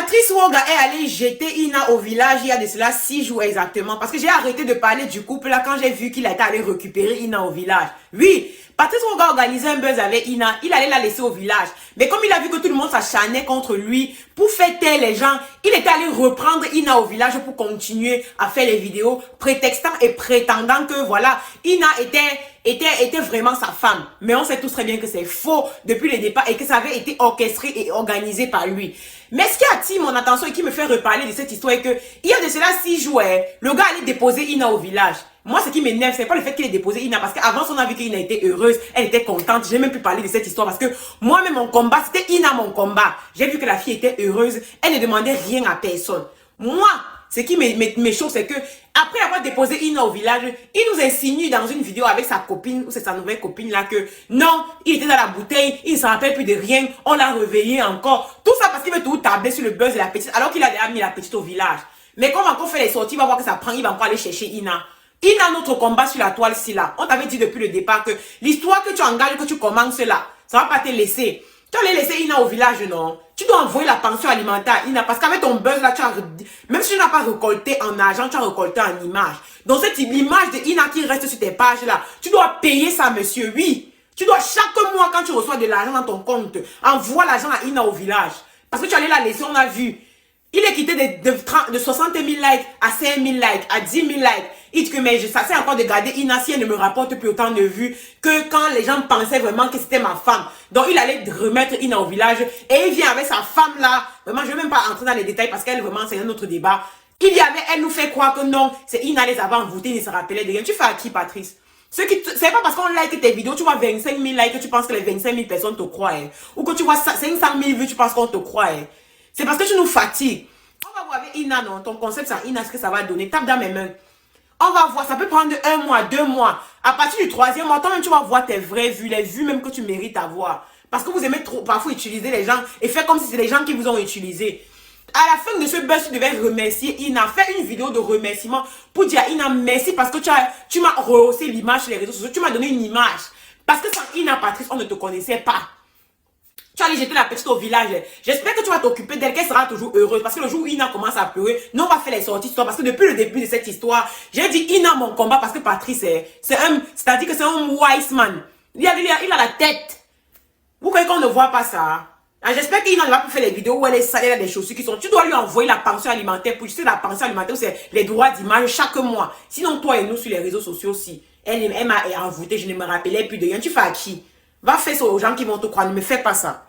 Patrice Woga est allé jeter Ina au village il y a de cela 6 jours exactement. Parce que j'ai arrêté de parler du couple là quand j'ai vu qu'il était allé récupérer Ina au village. Oui, Patrice Woga organisait un buzz avec Ina. Il allait la laisser au village. Mais comme il a vu que tout le monde s'acharnait contre lui pour faire taire les gens, il était allé reprendre Ina au village pour continuer à faire les vidéos, prétextant et prétendant que voilà, Ina était vraiment sa femme. Mais on sait tous très bien que c'est faux depuis le départ et que ça avait été orchestré et organisé par lui. Mais ce qui attire mon attention et qui me fait reparler de cette histoire est que il y a de cela 6 jours, le gars allait déposer Ina au village. Moi, ce qui m'énerve, c'est pas le fait qu'il ait déposé Ina, parce qu'avant, on a vu qu'Ina était heureuse, elle était contente. J'ai même pu parler de cette histoire parce que moi-même, mon combat, c'était Ina, mon combat. J'ai vu que la fille était heureuse, elle ne demandait rien à personne. Moi, ce qui m'échauffe, c'est que après avoir déposé Ina au village, il nous insinue dans une vidéo avec sa copine, ou c'est sa nouvelle copine là, que non, il était dans la bouteille, il ne s'en rappelle plus de rien, on l'a réveillé encore. Tout ça parce qu'il veut tout tabler sur le buzz de la petite, alors qu'il a déjà mis la petite au village. Mais quand on va encore faire les sorties, il va voir que ça prend, il va encore aller chercher Ina. Ina, notre combat sur la toile-ci là. On t'avait dit depuis le départ que l'histoire que tu engages, que tu commences là, ça va pas te laisser. Tu allais laisser Ina au village, non? Tu dois envoyer la pension alimentaire à Ina parce qu'avec ton buzz là, même si tu n'as pas récolté en argent, tu as récolté en image. Donc cette image de Ina qui reste sur tes pages là, tu dois payer ça, monsieur, oui. Tu dois chaque mois, quand tu reçois de l'argent dans ton compte, envoie l'argent à Ina au village. Parce que tu allais la laisser, on a vu. Il est quitté de 60 000 likes à 5 000 likes, à 10 000 likes. Il dit que mais ça c'est encore de garder Ina si elle ne me rapporte plus autant de vues que quand les gens pensaient vraiment que c'était ma femme. Donc il allait remettre Ina au village et il vient avec sa femme là. Vraiment, je ne vais même pas entrer dans les détails parce qu'elle vraiment c'est un autre débat. Il y avait, elle nous fait croire que non, c'est Ina les avait envoûtés, il ne se rappelait de rien. Tu fais à qui, Patrice? C'est pas parce qu'on like tes vidéos, tu vois 25 000 likes que tu penses que les 25 000 personnes te croient. Hein. Ou que tu vois 500 000 vues, tu penses qu'on te croit. Hein. C'est parce que tu nous fatigues. On va voir avec Ina, non? Ton concept, c'est Ina, ce que ça va donner. Tape dans mes mains. On va voir, ça peut prendre 1 mois, 2 mois. À partir du 3e mois, toi-même, tu vas voir tes vraies vues, les vues même que tu mérites d'avoir. Parce que vous aimez trop, parfois, utiliser les gens et faire comme si c'est les gens qui vous ont utilisé. À la fin de ce buzz, tu devais remercier Ina. Fais une vidéo de remerciement pour dire à Ina merci parce que tu m'as rehaussé l'image sur les réseaux sociaux. Tu m'as donné une image. Parce que sans Ina, Patrice, on ne te connaissait pas. Tu allais jeter la petite au village. J'espère que tu vas t'occuper d'elle, qu'elle sera toujours heureuse. Parce que le jour où Ina commence à pleurer, nous on va faire les sorties histoire. Parce que depuis le début de cette histoire, j'ai dit Ina mon combat parce que Patrice, c'est-à-dire que c'est un wise man. Il a la tête. Vous croyez qu'on ne voit pas ça? J'espère qu'Ina ne va plus faire les vidéos où elle est sale, elle a des chaussures qui sont... Tu dois lui envoyer la pension alimentaire. Pour tu sais, la pension alimentaire, c'est les droits d'image chaque mois. Sinon, toi et nous sur les réseaux sociaux aussi. Elle m'a envoûté, je ne me rappelais plus de rien. Tu fais à qui? Va faire ça aux gens qui vont te croire. Ne me fais pas ça.